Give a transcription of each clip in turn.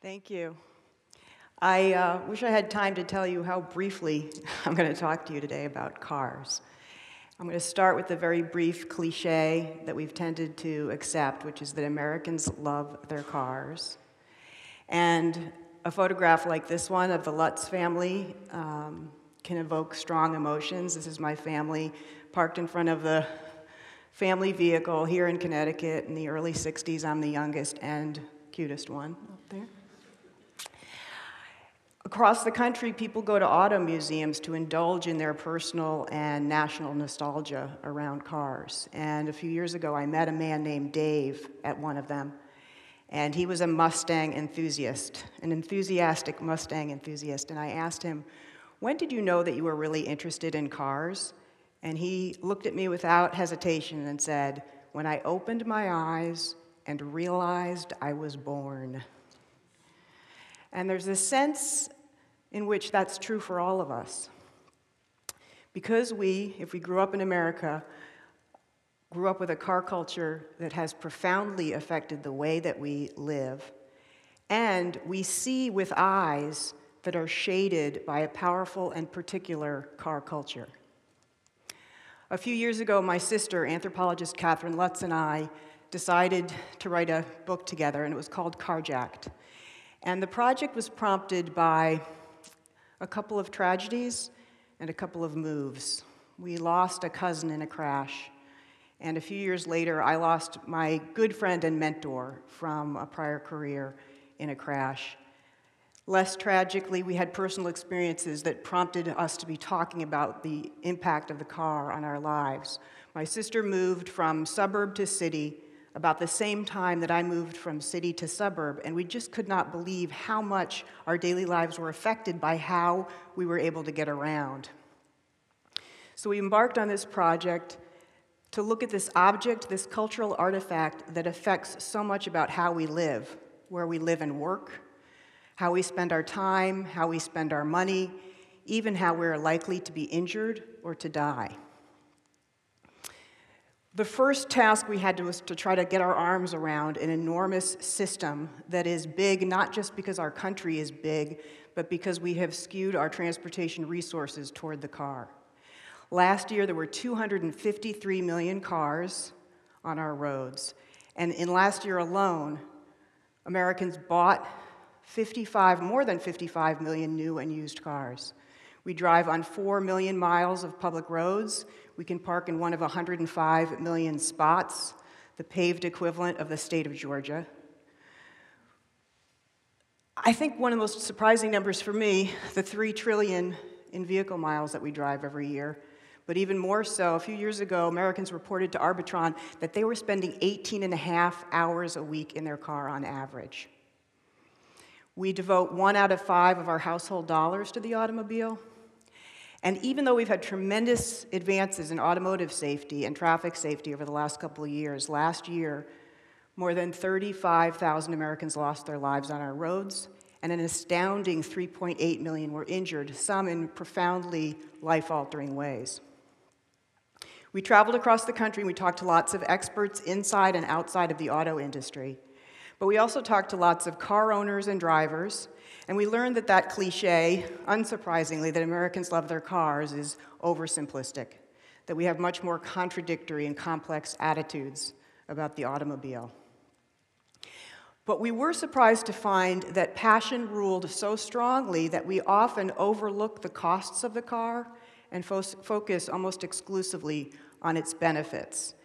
Thank you. I wish I had time to tell you how briefly I'm going to talk to you today about cars. I'm going to start with the very brief cliche that we've tended to accept, which is that Americans love their cars. And a photograph like this one of the Lutz family can evoke strong emotions. This is my family parked in front of the family vehicle here in Connecticut in the early 60s. I'm the youngest and cutest one up there. Across the country, people go to auto museums to indulge in their personal and national nostalgia around cars. And a few years ago, I met a man named Dave at one of them. And he was a Mustang enthusiast, an enthusiastic Mustang enthusiast. And I asked him, when did you know that you were really interested in cars? And he looked at me without hesitation and said, when I opened my eyes and realized I was born. And there's a sense in which that's true for all of us. Because if we grew up in America, grew up with a car culture that has profoundly affected the way that we live, and we see with eyes that are shaded by a powerful and particular car culture. A few years ago, my sister, anthropologist Catherine Lutz, and I decided to write a book together, and it was called Carjacked. And the project was prompted by a couple of tragedies and a couple of moves. We lost a cousin in a crash, and a few years later, I lost my good friend and mentor from a prior career in a crash. Less tragically, we had personal experiences that prompted us to be talking about the impact of the car on our lives. My sister moved from suburb to city about the same time that I moved from city to suburb, and we just could not believe how much our daily lives were affected by how we were able to get around. So we embarked on this project to look at this object, this cultural artifact that affects so much about how we live, where we live and work, how we spend our time, how we spend our money, even how we're likely to be injured or to die. The first task we had was to try to get our arms around an enormous system that is big, not just because our country is big, but because we have skewed our transportation resources toward the car. Last year, there were 253 million cars on our roads. And in last year alone, Americans bought more than 55 million new and used cars. We drive on 4 million miles of public roads. We can park in one of 105 million spots, the paved equivalent of the state of Georgia. I think one of the most surprising numbers for me, the 3 trillion in vehicle miles that we drive every year. But even more so, a few years ago, Americans reported to Arbitron that they were spending 18.5 hours a week in their car on average. We devote 1 out of 5 of our household dollars to the automobile. And even though we've had tremendous advances in automotive safety and traffic safety over the last couple of years, last year, more than 35,000 Americans lost their lives on our roads, and an astounding 3.8 million were injured, some in profoundly life-altering ways. We traveled across the country and we talked to lots of experts inside and outside of the auto industry. But we also talked to lots of car owners and drivers, and we learned that cliche, unsurprisingly, that Americans love their cars is oversimplistic, that we have much more contradictory and complex attitudes about the automobile. But we were surprised to find that passion ruled so strongly that we often overlook the costs of the car and focus almost exclusively on its benefits.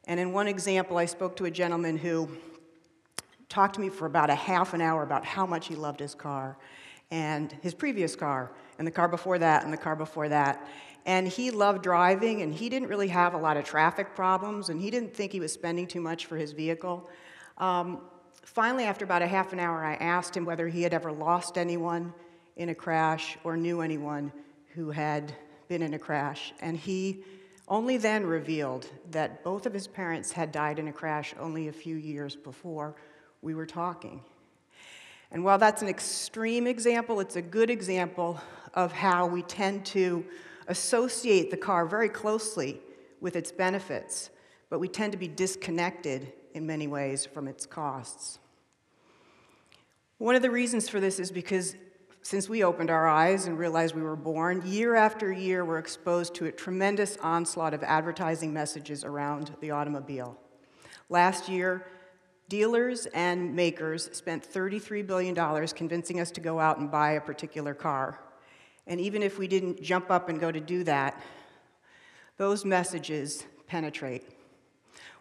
And in one example, I spoke to a gentleman who talked to me for about a half an hour about how much he loved his car, and his previous car, and the car before that, and the car before that. And he loved driving, and he didn't really have a lot of traffic problems, and he didn't think he was spending too much for his vehicle. Finally, after about a half an hour, I asked him whether he had ever lost anyone in a crash or knew anyone who had been in a crash. And he only then revealed that both of his parents had died in a crash only a few years before we were talking. And while that's an extreme example, it's a good example of how we tend to associate the car very closely with its benefits, but we tend to be disconnected in many ways from its costs. One of the reasons for this is because since we opened our eyes and realized we were born, year after year we're exposed to a tremendous onslaught of advertising messages around the automobile. Last year, dealers and makers spent $33 billion convincing us to go out and buy a particular car. And even if we didn't jump up and go to do that, those messages penetrate.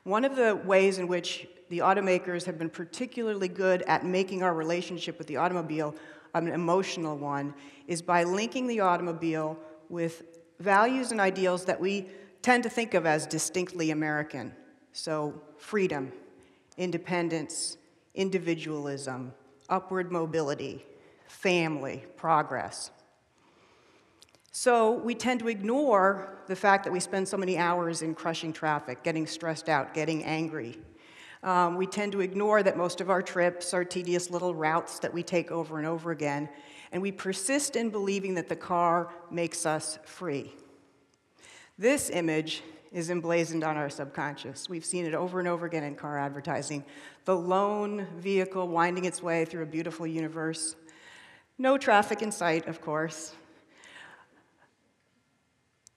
One of the ways in which the automakers have been particularly good at making our relationship with the automobile an emotional one is by linking the automobile with values and ideals that we tend to think of as distinctly American. So freedom, independence, individualism, upward mobility, family, progress. So we tend to ignore the fact that we spend so many hours in crushing traffic, getting stressed out, getting angry. We tend to ignore that most of our trips are tedious little routes that we take over and over again, and we persist in believing that the car makes us free. This image is emblazoned on our subconscious. We've seen it over and over again in car advertising. The lone vehicle winding its way through a beautiful universe. No traffic in sight, of course.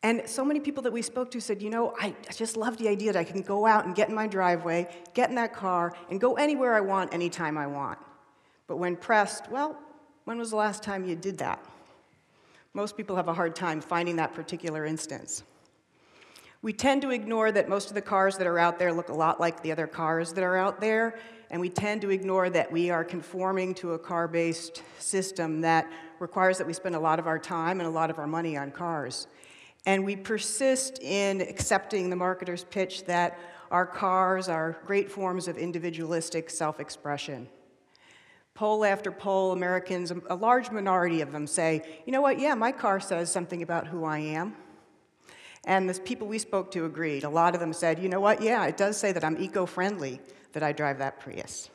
And so many people that we spoke to said, you know, I just love the idea that I can go out and get in my driveway, get in that car, and go anywhere I want, anytime I want. But when pressed, well, when was the last time you did that? Most people have a hard time finding that particular instance. We tend to ignore that most of the cars that are out there look a lot like the other cars that are out there, and we tend to ignore that we are conforming to a car-based system that requires that we spend a lot of our time and a lot of our money on cars. And we persist in accepting the marketer's pitch that our cars are great forms of individualistic self-expression. Poll after poll, Americans, a large minority of them say, you know what, yeah, my car says something about who I am. And the people we spoke to agreed. A lot of them said, you know what, yeah, it does say that I'm eco-friendly, that I drive that Prius.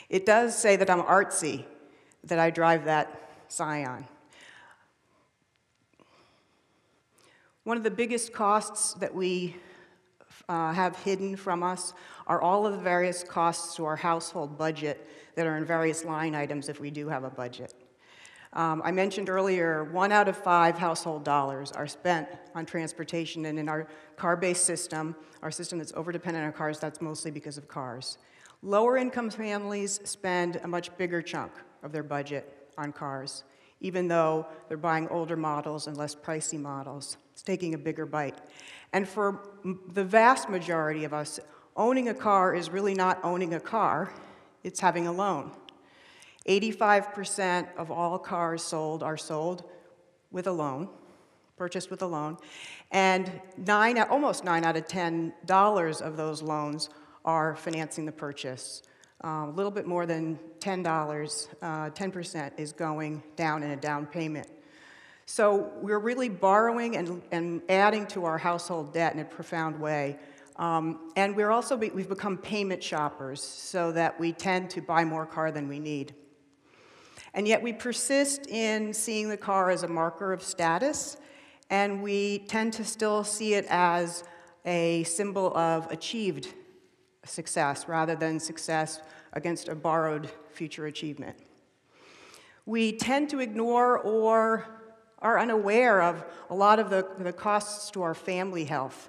It does say that I'm artsy, that I drive that Scion. One of the biggest costs that we have hidden from us are all of the various costs to our household budget that are in various line items if we do have a budget. I mentioned earlier, 1 out of 5 household dollars are spent on transportation, and in our car-based system, our system that's overdependent on cars, that's mostly because of cars. Lower income families spend a much bigger chunk of their budget on cars, even though they're buying older models and less pricey models. It's taking a bigger bite. And for the vast majority of us, owning a car is really not owning a car, it's having a loan. 85% of all cars sold are sold with a loan, purchased with a loan, and almost 9 out of $10 of those loans are financing the purchase. A little bit more than $10, 10% is going down in a down payment. So we're really borrowing and adding to our household debt in a profound way. And we've become payment shoppers so that we tend to buy more car than we need. And yet we persist in seeing the car as a marker of status, and we tend to still see it as a symbol of achieved success rather than success against a borrowed future achievement. We tend to ignore or are unaware of a lot of the costs to our family health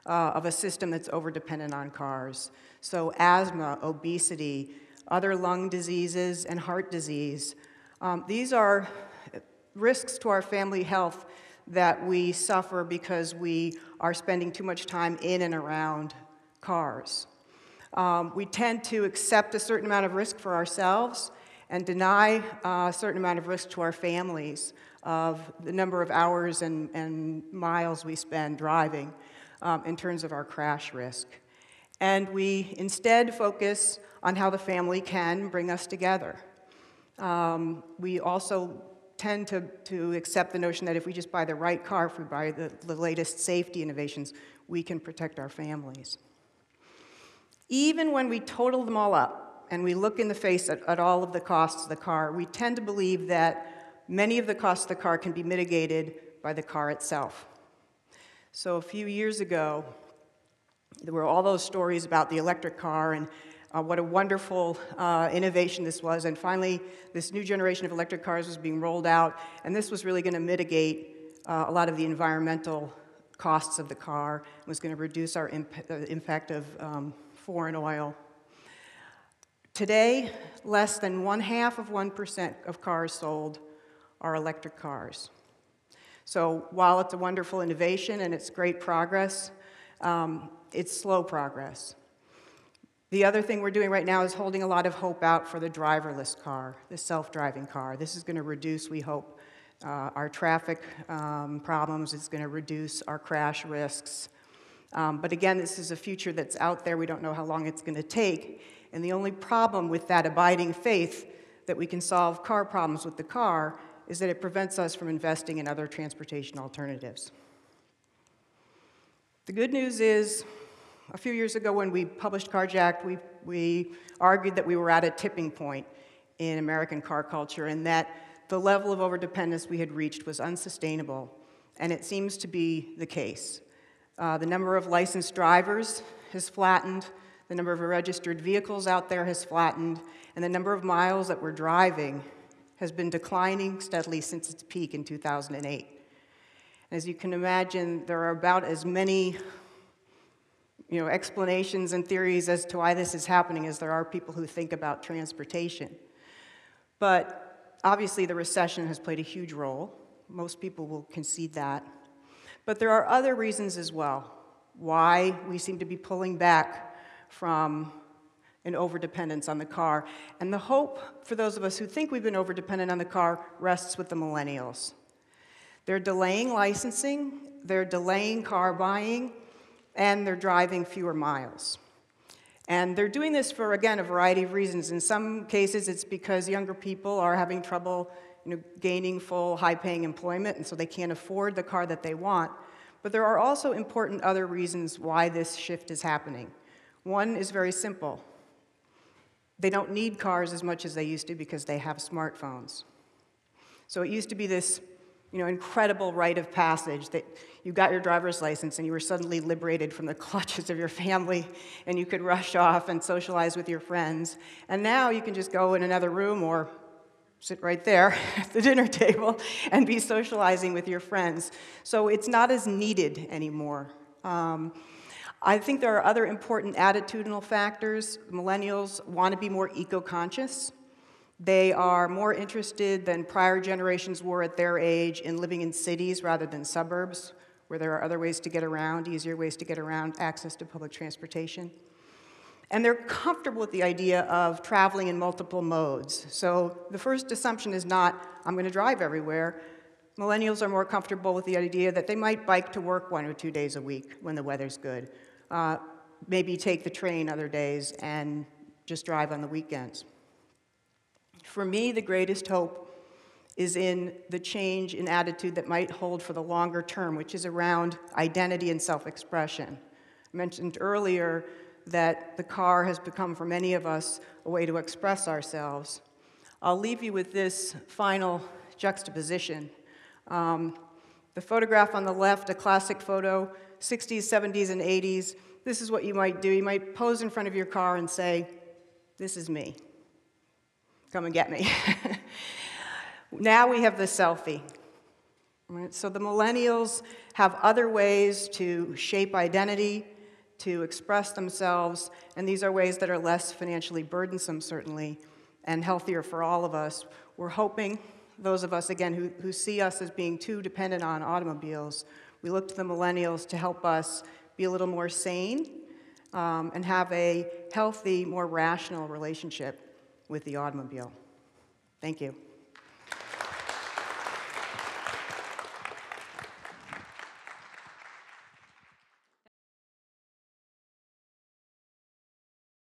of a system that's overdependent on cars. So asthma, obesity, other lung diseases, and heart disease. These are risks to our family health that we suffer because we are spending too much time in and around cars. We tend to accept a certain amount of risk for ourselves and deny a certain amount of risk to our families of the number of hours and miles we spend driving in terms of our crash risk. And we instead focus on how the family can bring us together. We also tend to accept the notion that if we just buy the right car, if we buy the latest safety innovations, we can protect our families. Even when we total them all up and we look in the face at all of the costs of the car, we tend to believe that many of the costs of the car can be mitigated by the car itself. So a few years ago, there were all those stories about the electric car and what a wonderful innovation this was. And finally, this new generation of electric cars was being rolled out, and this was really going to mitigate a lot of the environmental costs of the car. It was going to reduce our impact of foreign oil. Today, less than 0.5% of cars sold are electric cars. So while it's a wonderful innovation and it's great progress, it's slow progress. The other thing we're doing right now is holding a lot of hope out for the driverless car, the self-driving car. This is going to reduce, we hope, our traffic problems. It's going to reduce our crash risks. But again, this is a future that's out there. We don't know how long it's going to take. And the only problem with that abiding faith that we can solve car problems with the car is that it prevents us from investing in other transportation alternatives. The good news is, a few years ago when we published Carjacked, we argued that we were at a tipping point in American car culture and that the level of overdependence we had reached was unsustainable, and it seems to be the case. The number of licensed drivers has flattened, the number of registered vehicles out there has flattened, and the number of miles that we're driving has been declining steadily since its peak in 2008. As you can imagine, there are about as many explanations and theories as to why this is happening as there are people who think about transportation. But obviously the recession has played a huge role. Most people will concede that. But there are other reasons as well why we seem to be pulling back from an overdependence on the car. And the hope for those of us who think we've been overdependent on the car rests with the millennials. They're delaying licensing, they're delaying car buying, and they're driving fewer miles. And they're doing this for, again, a variety of reasons. In some cases, it's because younger people are having trouble gaining full, high-paying employment, and so they can't afford the car that they want. But there are also important other reasons why this shift is happening. One is very simple. They don't need cars as much as they used to because they have smartphones. So it used to be this incredible rite of passage that you got your driver's license and you were suddenly liberated from the clutches of your family and you could rush off and socialize with your friends. And now you can just go in another room or sit right there at the dinner table and be socializing with your friends. So it's not as needed anymore. I think there are other important attitudinal factors. Millennials want to be more eco-conscious. They are more interested than prior generations were at their age in living in cities rather than suburbs, where there are other ways to get around, easier ways to get around, access to public transportation. And they're comfortable with the idea of traveling in multiple modes. So the first assumption is not, I'm going to drive everywhere. Millennials are more comfortable with the idea that they might bike to work 1 or 2 days a week when the weather's good. Maybe take the train other days and just drive on the weekends. For me, the greatest hope is in the change in attitude that might hold for the longer term, which is around identity and self-expression. I mentioned earlier that the car has become, for many of us, a way to express ourselves. I'll leave you with this final juxtaposition. The photograph on the left, a classic photo, 60s, 70s, and 80s. This is what you might do. You might pose in front of your car and say, "This is me. Come and get me." Now we have the selfie. Right? So the millennials have other ways to shape identity, to express themselves, and these are ways that are less financially burdensome, certainly, and healthier for all of us. We're hoping, those of us, again, who see us as being too dependent on automobiles, we look to the millennials to help us be a little more sane and have a healthy, more rational relationship with the automobile. Thank you.